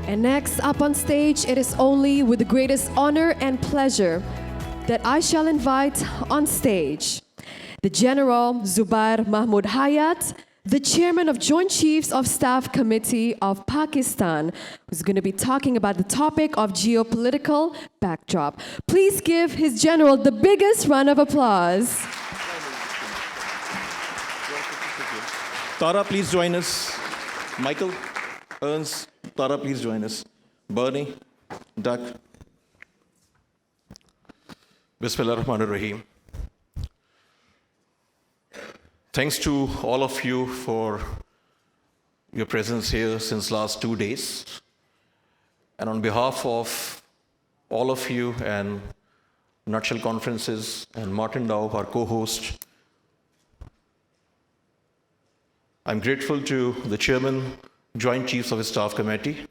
And next up on stage, it is only with the greatest honor and pleasure that I shall invite on stage the General Zubair Mahmood Hayat, the Chairman of Joint Chiefs of Staff Committee of Pakistan, who's going to be talking about the topic of geopolitical backdrop. Please give his general the biggest round of applause. Tara, please join us. Michael, Ernst, Tara, please join us. Bernie, Doug. Bismillah ar-Rahman ar-Rahim. Thanks to all of you for your presence here since last 2 days. And on behalf of all of you and Nutshell Conferences and Martin Dow, our co-host, I'm grateful to the Chairman, Joint Chiefs of his Staff Committee,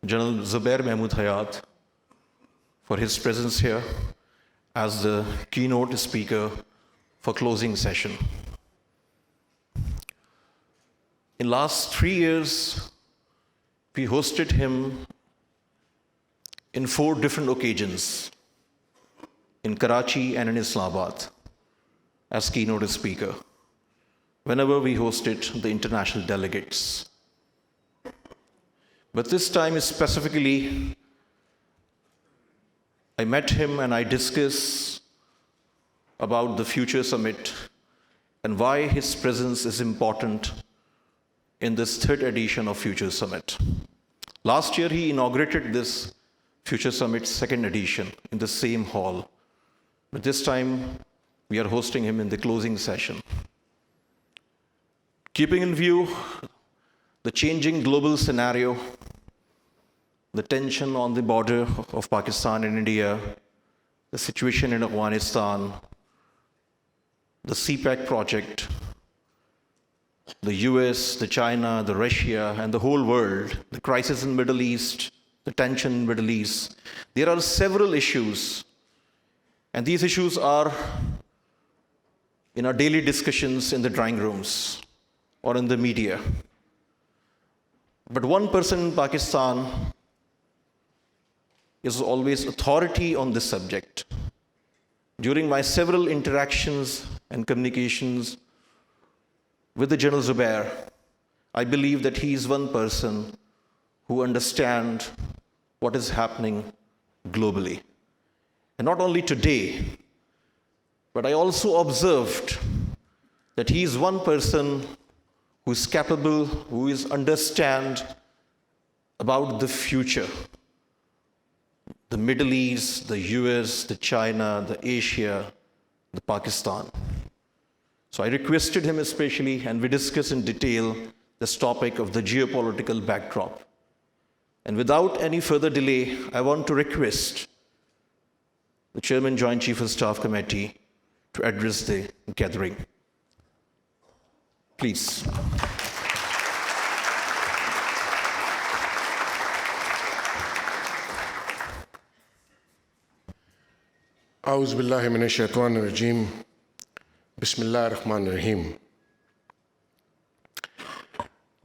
General Zubair Mahmood Hayat, for his presence here as the keynote speaker for closing session. In last 3 years, we hosted him in 4 different occasions in Karachi and in Islamabad as keynote speaker, whenever we hosted the international delegates. But this time specifically, I met him and I discussed about the Future Summit and why his presence is important in this 3rd edition of Future Summit. Last year, he inaugurated this Future Summit 2nd edition in the same hall. But this time, we are hosting him in the closing session. Keeping in view the changing global scenario, the tension on the border of Pakistan and India, the situation in Afghanistan, the CPEC project, the US, the China, the Russia, and the whole world, the crisis in the Middle East, the tension in the Middle East. There are several issues, and these issues are in our daily discussions in the drawing rooms or in the media. But one person in Pakistan is always authority on this subject. During my several interactions and communications with the General Zubair, I believe that he is one person who understands what is happening globally. And not only today, but I also observed that he is one person who is capable, who is understand about the future. The Middle East, the US, the China, the Asia, the Pakistan. So I requested him especially, and we discussed in detail this topic of the geopolitical backdrop. And without any further delay, I want to request the Chairman, Joint Chief of Staff Committee to address the gathering. Please. A'udhu billahi minash shaitanir rajeem. Bismillah ar-Rahman ar-Rahim.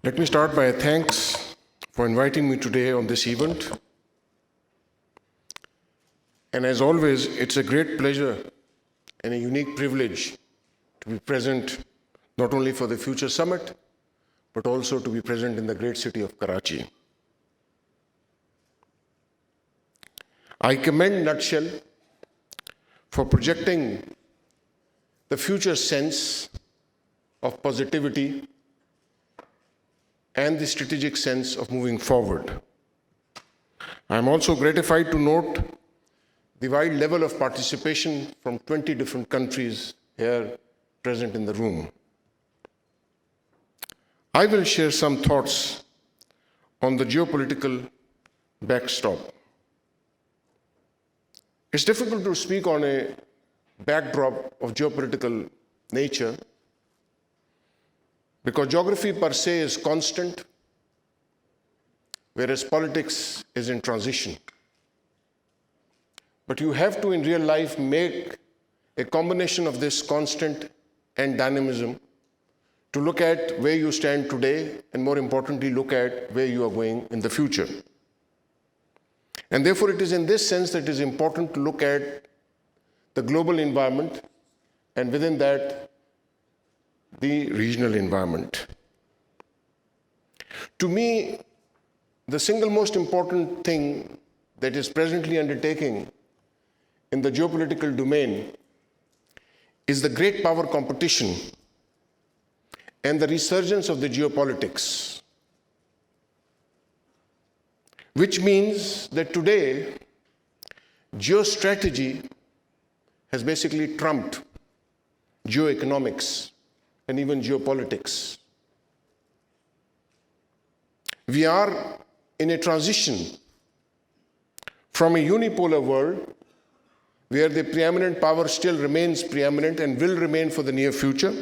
Let me start by a thanks for inviting me today on this event. And as always, it's a great pleasure and a unique privilege to be present not only for the Future Summit, but also to be present in the great city of Karachi. I commend Nutshell for projecting the future sense of positivity and the strategic sense of moving forward. I'm also gratified to note the wide level of participation from 20 different countries here present in the room. I will share some thoughts on the geopolitical backstop. It's difficult to speak on a backdrop of geopolitical nature because geography per se is constant, whereas politics is in transition. But you have to, in real life, make a combination of this constant and dynamism to look at where you stand today, and more importantly, look at where you are going in the future. And therefore, it is in this sense that it is important to look at the global environment, and within that, the regional environment. To me, the single most important thing that is presently undertaking in the geopolitical domain is the great power competition and the resurgence of the geopolitics, which means that today, geostrategy has basically trumped geoeconomics and even geopolitics. We are in a transition from a unipolar world where the preeminent power still remains preeminent and will remain for the near future,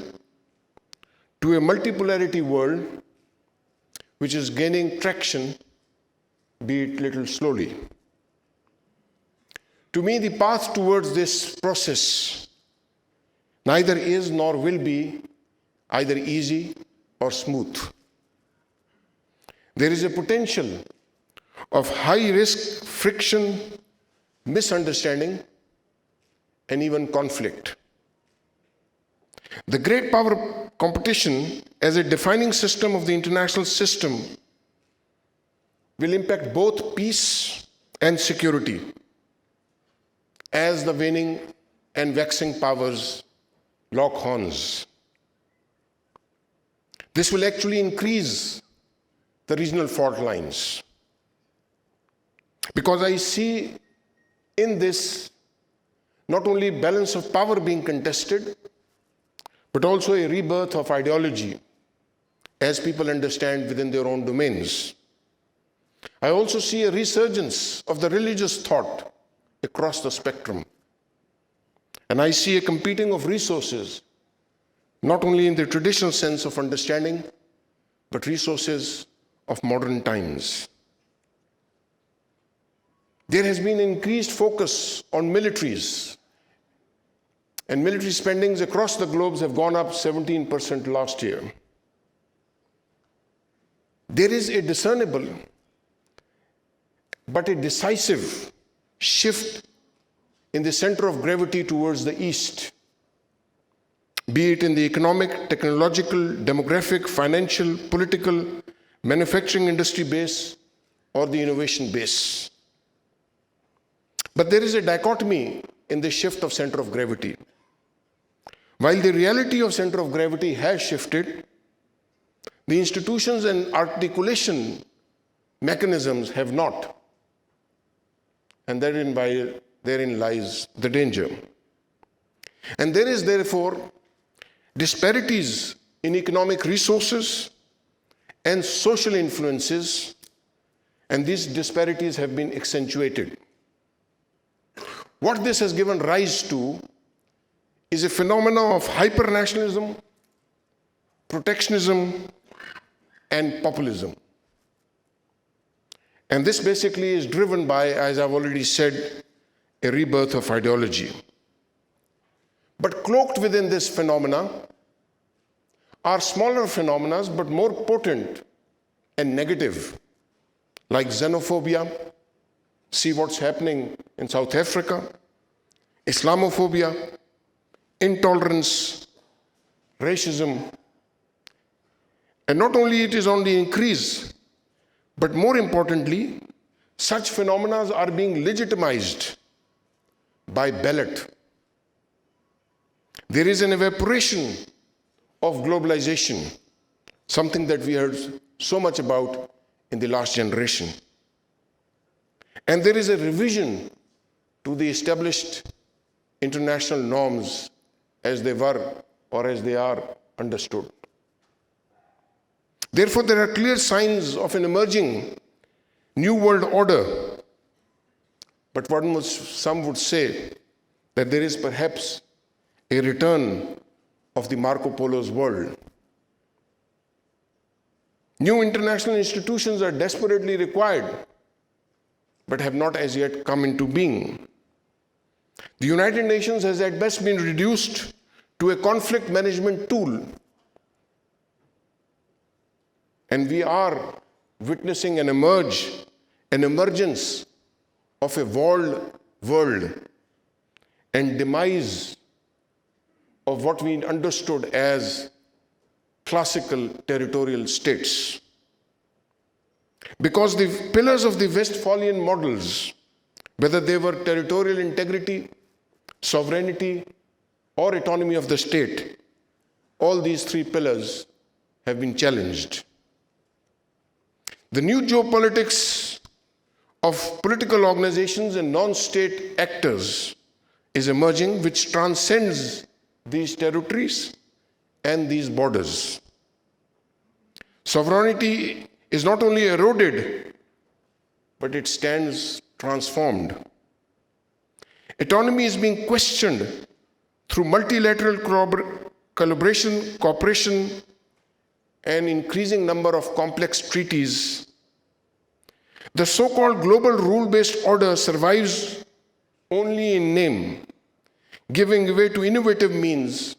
to a multipolarity world which is gaining traction, be it little slowly. To me, the path towards this process neither is nor will be either easy or smooth. There is a potential of high risk, friction, misunderstanding, and even conflict. The great power competition as a defining system of the international system will impact both peace and security as the waning and waxing powers lock horns. This will actually increase the regional fault lines, because I see in this not only balance of power being contested, but also a rebirth of ideology as people understand within their own domains. I also see a resurgence of the religious thought across the spectrum. And I see a competing of resources, not only in the traditional sense of understanding, but resources of modern times. There has been increased focus on militaries, and military spendings across the globes have gone up 17% last year. There is a discernible but a decisive shift in the center of gravity towards the east, be it in the economic, technological, demographic, financial, political, manufacturing industry base, or the innovation base. But there is a dichotomy in the shift of center of gravity. While the reality of center of gravity has shifted, the institutions and articulation mechanisms have not. And therein lies the danger. And there is therefore disparities in economic resources and social influences, and these disparities have been accentuated. What this has given rise to is a phenomenon of hypernationalism, protectionism, and populism. And this basically is driven by, as I've already said, a rebirth of ideology. But cloaked within this phenomena are smaller phenomena, but more potent and negative, like xenophobia. See what's happening in South Africa, Islamophobia, intolerance, racism. And not only it is on the increase, but more importantly, such phenomena are being legitimized by ballot. There is an evaporation of globalization, something that we heard so much about in the last generation. And there is a revision to the established international norms as they were or as they are understood. Therefore, there are clear signs of an emerging new world order. But some would say that there is perhaps a return of the Marco Polo's world. New international institutions are desperately required, but have not as yet come into being. The United Nations has at best been reduced to a conflict management tool And we are witnessing an emergence of a walled world and demise of what we understood as classical territorial states. Because the pillars of the Westphalian models, whether they were territorial integrity, sovereignty, or autonomy of the state, all these three pillars have been challenged. The new geopolitics of political organizations and non-state actors is emerging, which transcends these territories and these borders. Sovereignty is not only eroded, but it stands transformed. Autonomy is being questioned through multilateral collaboration, cooperation, and increasing number of complex treaties. The so-called global rule-based order survives only in name, giving way to innovative means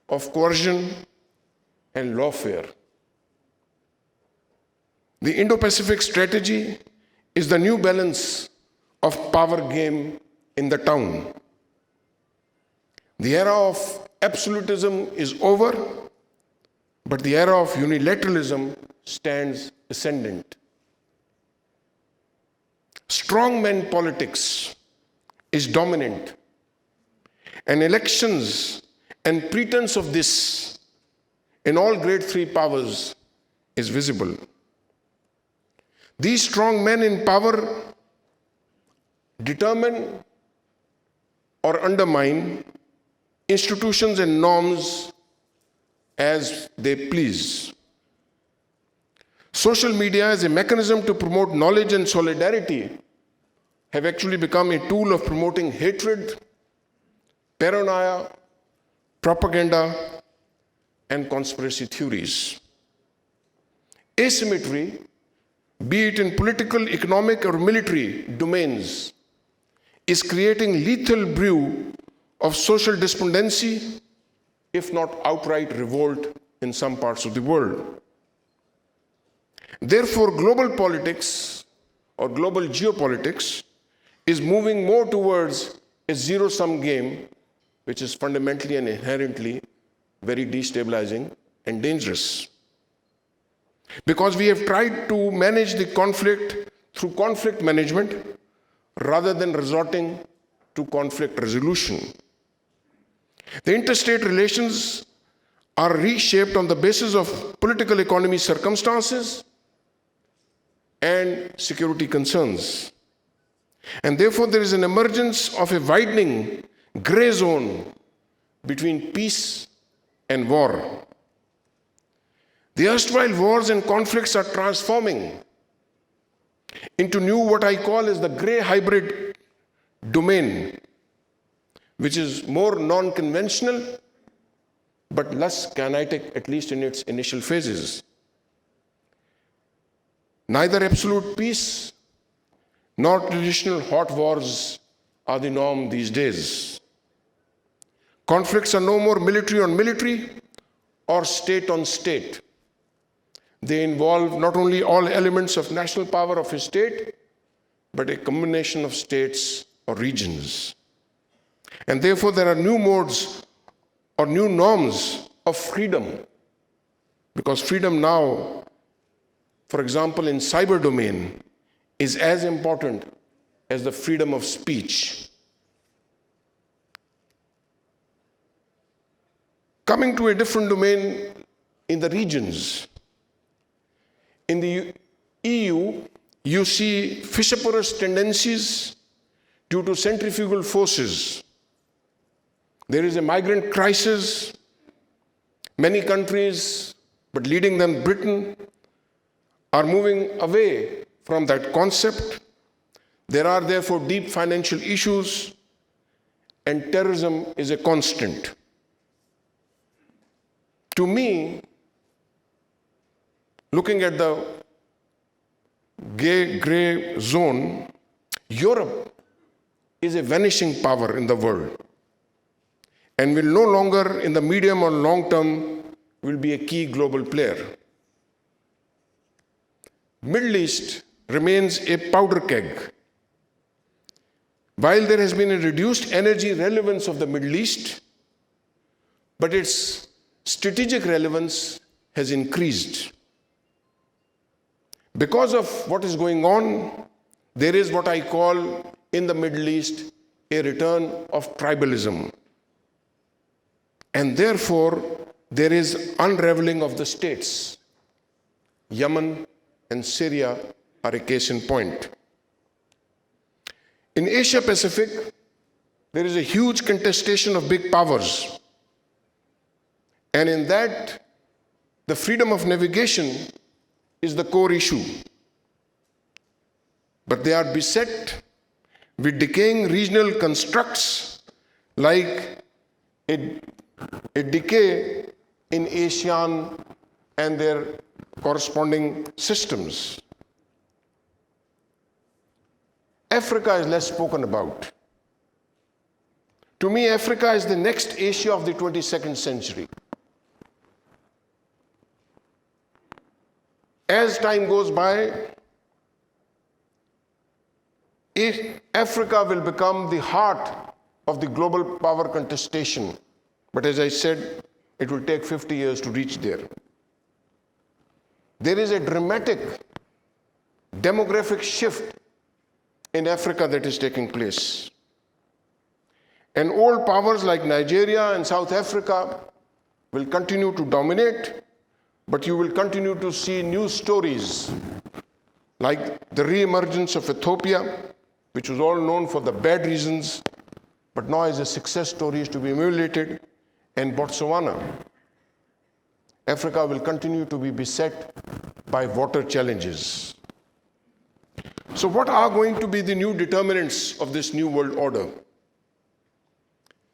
of coercion and lawfare. The Indo-Pacific strategy is the new balance of power game in the town. The era of absolutism is over, but the era of unilateralism stands ascendant. Strongman politics is dominant, and elections and pretense of this in all great three powers is visible. These strong men in power determine or undermine institutions and norms as they please. Social media as a mechanism to promote knowledge and solidarity have actually become a tool of promoting hatred, paranoia, propaganda, and conspiracy theories. Asymmetry, be it in political, economic, or military domains, is creating lethal brew of social despondency, if not outright revolt in some parts of the world. Therefore, global politics or global geopolitics is moving more towards a zero-sum game, which is fundamentally and inherently very destabilizing and dangerous. Because we have tried to manage the conflict through conflict management rather than resorting to conflict resolution. The interstate relations are reshaped on the basis of political economy circumstances and security concerns. And therefore, there is an emergence of a widening gray zone between peace and war. The erstwhile wars and conflicts are transforming into new, what I call as the gray hybrid domain, which is more non-conventional, but less kinetic, at least in its initial phases. Neither absolute peace nor traditional hot wars are the norm these days. Conflicts are no more military on military or state on state. They involve not only all elements of national power of a state, but a combination of states or regions. And therefore, there are new modes or new norms of freedom, because freedom now, for example, in cyber domain, is as important as the freedom of speech. Coming to a different domain in the regions. In the EU, you see fissurous tendencies due to centrifugal forces. There is a migrant crisis. Many countries, but leading them Britain, are moving away from that concept. There are therefore deep financial issues, and terrorism is a constant. To me, looking at the gray zone, Europe is a vanishing power in the world and will no longer, in the medium or long term, will be a key global player. Middle East remains a powder keg. While there has been a reduced energy relevance of the Middle East, but its strategic relevance has increased. Because of what is going on, there is what I call in the Middle East a return of tribalism. And therefore, there is unraveling of the states. Yemen and Syria are a case in point. In Asia Pacific, there is a huge contestation of big powers. And in that, the freedom of navigation is the core issue. But they are beset with decaying regional constructs like a decay in ASEAN and their corresponding systems. Africa is less spoken about. To me, Africa is the next Asia of the 22nd century. As time goes by, Africa will become the heart of the global power contestation. But as I said, it will take 50 years to reach there. There is a dramatic demographic shift in Africa that is taking place. And old powers like Nigeria and South Africa will continue to dominate, but you will continue to see new stories like the re-emergence of Ethiopia, which was all known for the bad reasons, but now is a success story is to be emulated, and Botswana. Africa will continue to be beset by water challenges. So what are going to be the new determinants of this new world order?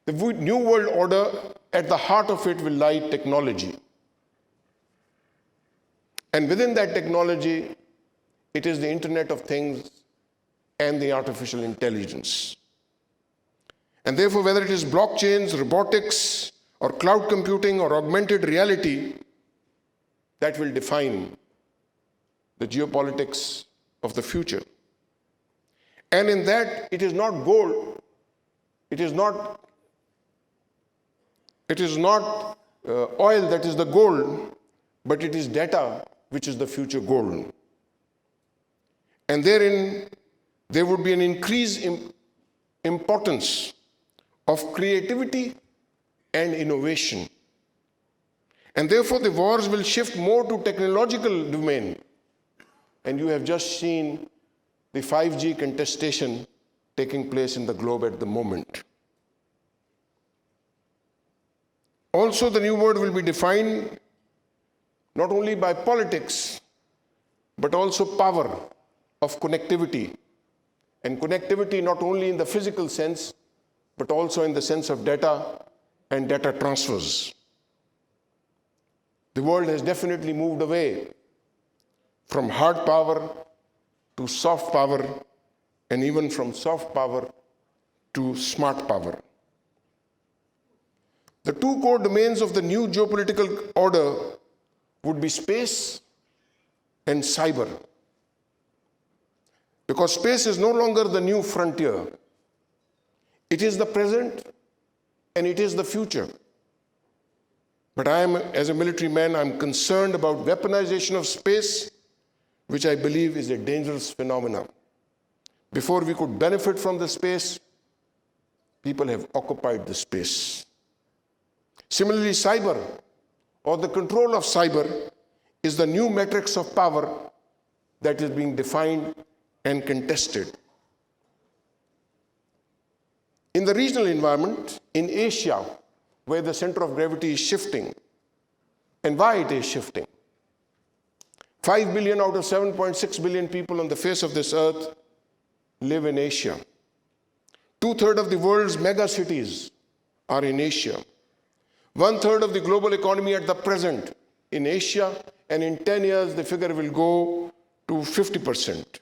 The new world order, at the heart of it will lie technology. And within that technology, it is the Internet of Things and the artificial intelligence. And therefore, whether it is blockchains, robotics, or cloud computing, or augmented reality, that will define the geopolitics of the future. And in that, it is not gold, it is not oil that is the gold, but it is data which is the future gold. And therein, there would be an increased importance of creativity and innovation. And therefore, the wars will shift more to technological domain. And you have just seen the 5G contestation taking place in the globe at the moment. Also, the new world will be defined not only by politics, but also power of connectivity. And connectivity not only in the physical sense, but also in the sense of data and data transfers. The world has definitely moved away from hard power to soft power, and even from soft power to smart power. The two core domains of the new geopolitical order would be space and cyber. Because space is no longer the new frontier. It is the present and it is the future. But as a military man, I'm concerned about weaponization of space, which I believe is a dangerous phenomenon. Before we could benefit from the space, people have occupied the space. Similarly, cyber, or the control of cyber, is the new matrix of power that is being defined and contested. In the regional environment, in Asia, where the center of gravity is shifting, and why it is shifting. 5 billion out of 7.6 billion people on the face of this earth live in Asia. 2/3 of the world's mega cities are in Asia. 1/3 of the global economy at the present in Asia, and in 10 years the figure will go to 50%.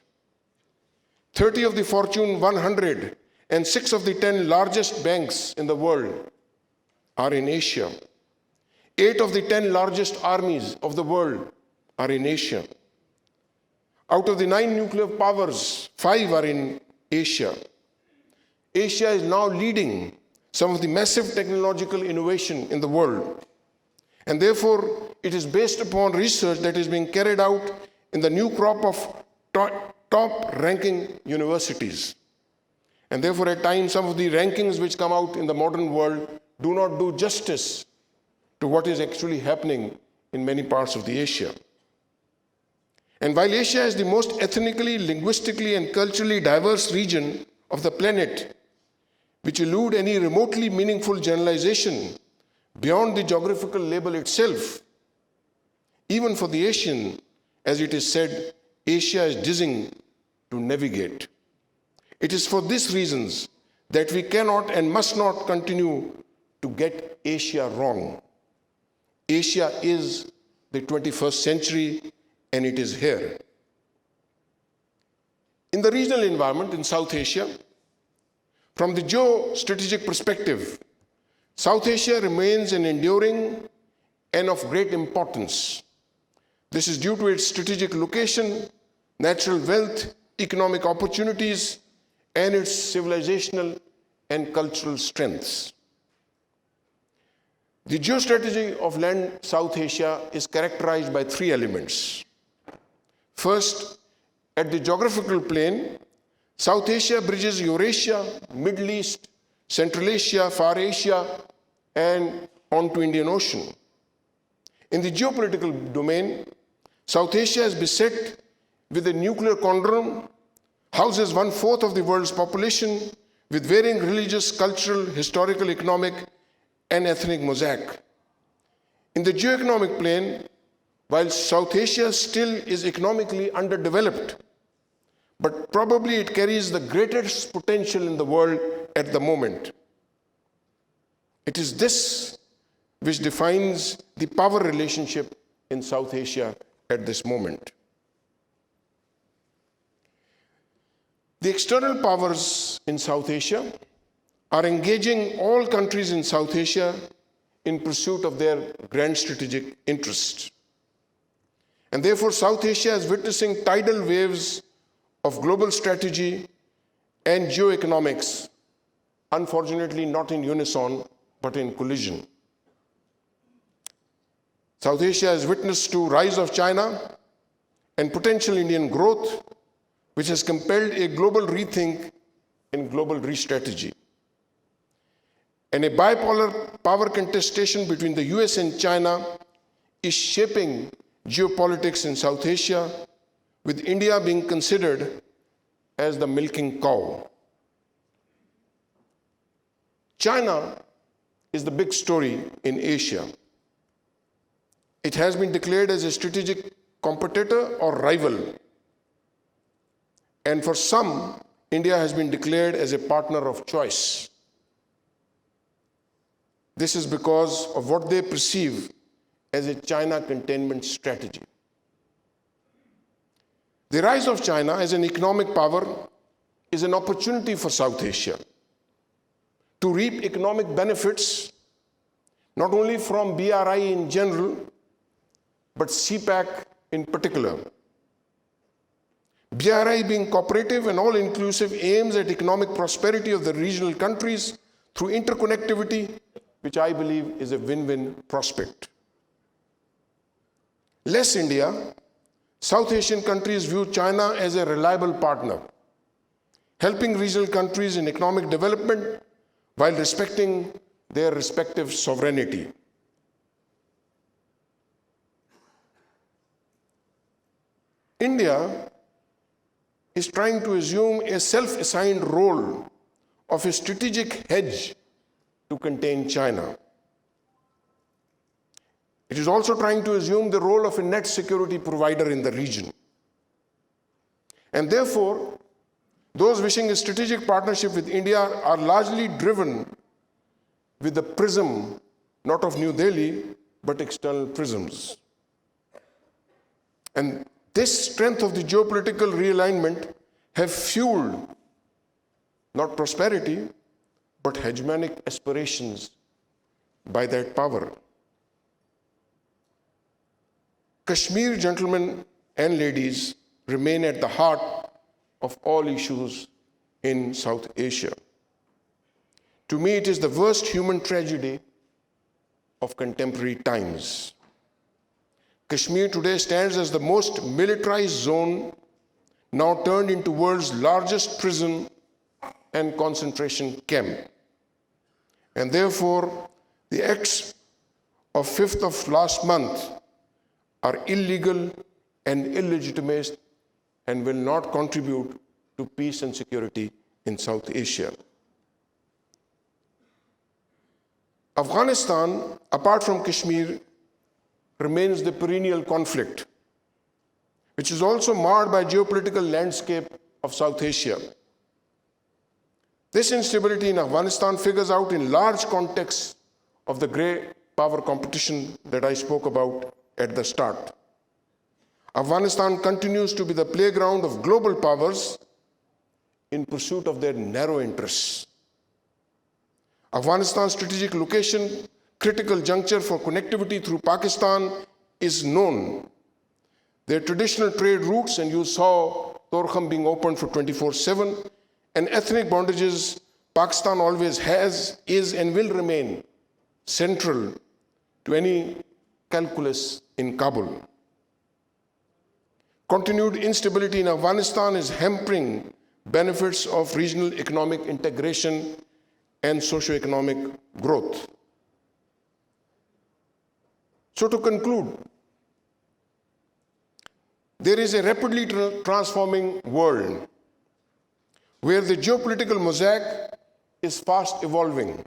30 of the Fortune 100 and 6 of the 10 largest banks in the world are in Asia. 8 of the 10 largest armies of the world are in Asia. Out of the 9 nuclear powers, 5 are in Asia. Asia is now leading some of the massive technological innovation in the world. And therefore, it is based upon research that is being carried out in the new crop of top-ranking universities. And therefore, at times, some of the rankings which come out in the modern world do not do justice to what is actually happening in many parts of the Asia. And while Asia is the most ethnically, linguistically, and culturally diverse region of the planet, which elude any remotely meaningful generalization beyond the geographical label itself, even for the Asian, as it is said, Asia is dizzying to navigate. It is for these reasons that we cannot and must not continue to get Asia wrong. Asia is the 21st century, and it is here. In the regional environment in South Asia, from the geostrategic perspective, South Asia remains an enduring and of great importance. This is due to its strategic location, natural wealth, economic opportunities, and its civilizational and cultural strengths. The geostrategy of land South Asia is characterized by 3 elements. First, at the geographical plane, South Asia bridges Eurasia, Middle East, Central Asia, Far Asia, and on to Indian Ocean. In the geopolitical domain, South Asia is beset with a nuclear conundrum, houses 1/4 of the world's population, with varying religious, cultural, historical, economic, and ethnic mosaic. In the geoeconomic plane, while South Asia still is economically underdeveloped, but probably it carries the greatest potential in the world at the moment. It is this which defines the power relationship in South Asia at this moment. The external powers in South Asia are engaging all countries in South Asia in pursuit of their grand strategic interests. And therefore, South Asia is witnessing tidal waves of global strategy and geoeconomics, unfortunately not in unison, but in collision. South Asia is witness to rise of China and potential Indian growth, which has compelled a global rethink and global re-strategy. And a bipolar power contestation between the US and China is shaping geopolitics in South Asia, with India being considered as the milking cow. China is the big story in Asia. It has been declared as a strategic competitor or rival. And for some, India has been declared as a partner of choice. This is because of what they perceive as a China containment strategy. The rise of China as an economic power is an opportunity for South Asia to reap economic benefits, not only from BRI in general, but CPEC in particular. BRI, being cooperative and all-inclusive, aims at economic prosperity of the regional countries through interconnectivity, which I believe is a win-win prospect. Less India, South Asian countries view China as a reliable partner, helping regional countries in economic development while respecting their respective sovereignty. India is trying to assume a self-assigned role of a strategic hedge to contain China. It is also trying to assume the role of a net security provider in the region. And therefore, those wishing a strategic partnership with India are largely driven with the prism, not of New Delhi, but external prisms. And this strength of the geopolitical realignment have fueled not prosperity, but hegemonic aspirations by that power. Kashmir, gentlemen and ladies, remain at the heart of all issues in South Asia. To me, it is the worst human tragedy of contemporary times. Kashmir today stands as the most militarized zone, now turned into world's largest prison and concentration camp. And therefore, the acts of 5th of last month are illegal and illegitimate and will not contribute to peace and security in South Asia. Afghanistan, apart from Kashmir, remains the perennial conflict, which is also marred by geopolitical landscape of South Asia. This instability in Afghanistan figures out in large context of the great power competition that I spoke about at the start. Afghanistan continues to be the playground of global powers in pursuit of their narrow interests. Afghanistan's strategic location, critical juncture for connectivity through Pakistan, is known. Their traditional trade routes, and you saw Torkham being opened for 24/7, and ethnic bondages Pakistan always has, is, and will remain central to any calculus in Kabul. Continued instability in Afghanistan is hampering benefits of regional economic integration and socio-economic growth. So to conclude, there is a rapidly transforming world where the geopolitical mosaic is fast evolving.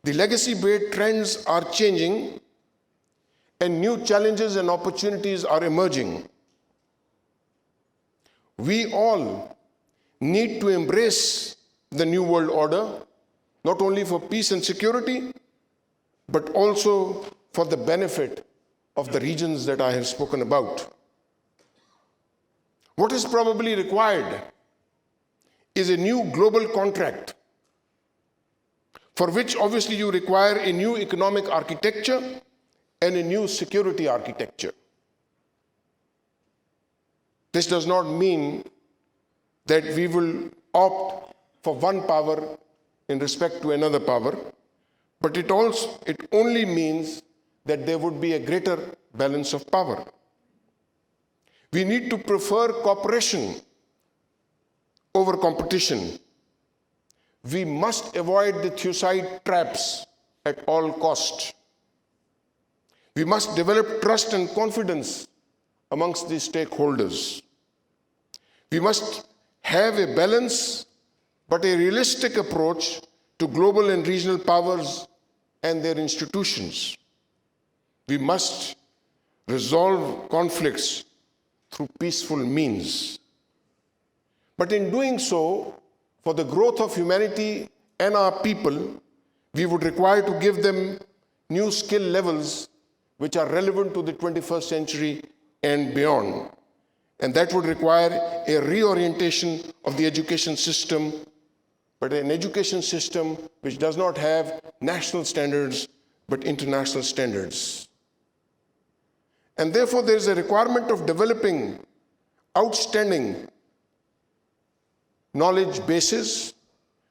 The legacy-based trends are changing and new challenges and opportunities are emerging. We all need to embrace the new world order, not only for peace and security, but also for the benefit of the regions that I have spoken about. What is probably required is a new global contract, for which obviously you require a new economic architecture and a new security architecture. This does not mean that we will opt for one power in respect to another power, but it only means that there would be a greater balance of power. We need to prefer cooperation over competition. We must avoid the Thucydides traps at all costs. We must develop trust and confidence amongst the stakeholders. We must have a balanced but a realistic approach to global and regional powers and their institutions. We must resolve conflicts through peaceful means. But in doing so, for the growth of humanity and our people, we would require to give them new skill levels which are relevant to the 21st century and beyond. And that would require a reorientation of the education system, but an education system which does not have national standards, but international standards. And therefore, there is a requirement of developing outstanding knowledge bases,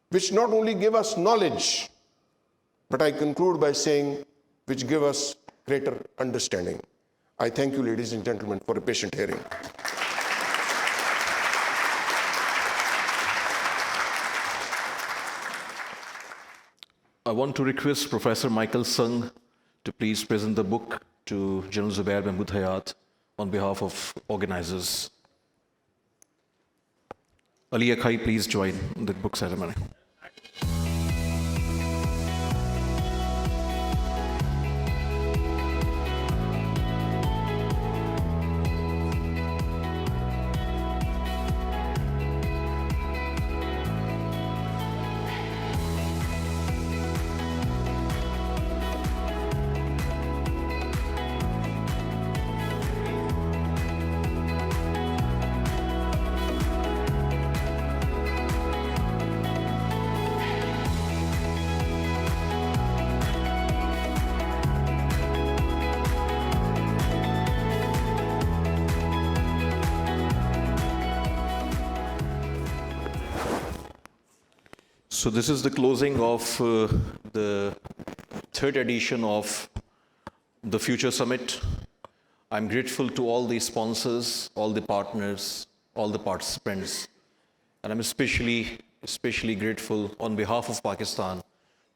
which not only give us knowledge, but I conclude by saying, which give us greater understanding. I thank you, ladies and gentlemen, for a patient hearing. I want to request Professor Michael Sung to please present the book to General Zubair Mahmood Hayat on behalf of organizers. Ali Akhai, please join the book ceremony. So this is the closing of the third edition of the Future Summit. I'm grateful to all the sponsors, all the partners, all the participants, and I'm especially grateful on behalf of Pakistan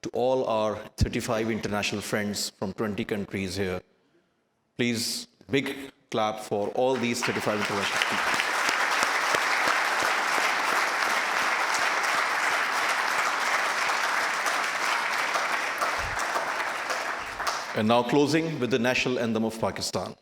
to all our 35 international friends from 20 countries here. Please, big clap for all these 35 international people. And now closing with the national anthem of Pakistan.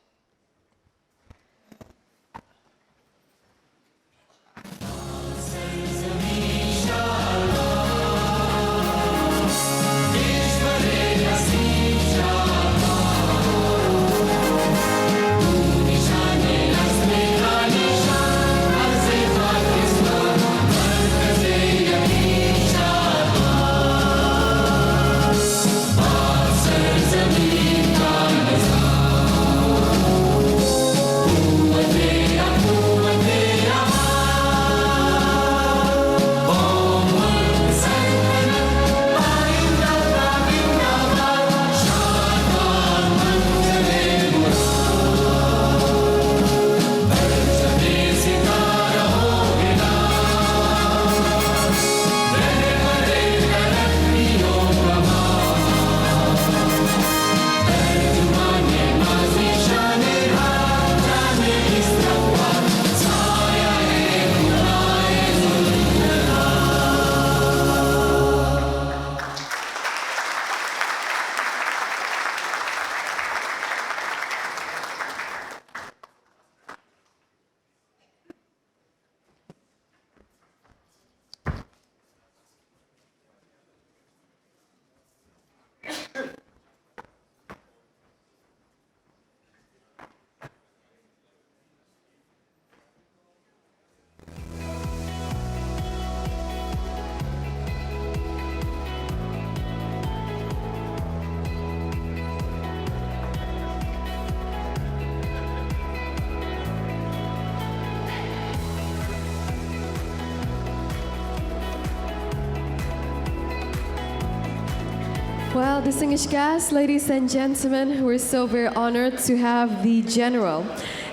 Well, distinguished guests, ladies and gentlemen, we're so very honored to have the General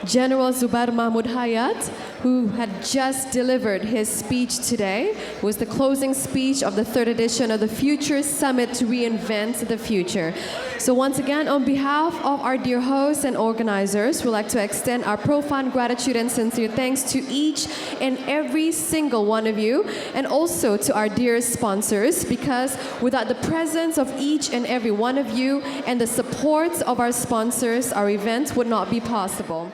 Zubair Mahmood Hayat, who had just delivered his speech today. It was the closing speech of the third edition of the Future Summit to Reinvent the Future. So once again, on behalf of our dear hosts and organizers, we'd like to extend our profound gratitude and sincere thanks to each and every single one of you, and also to our dear sponsors, because without the presence of each and every one of you and the support of our sponsors, our event would not be possible.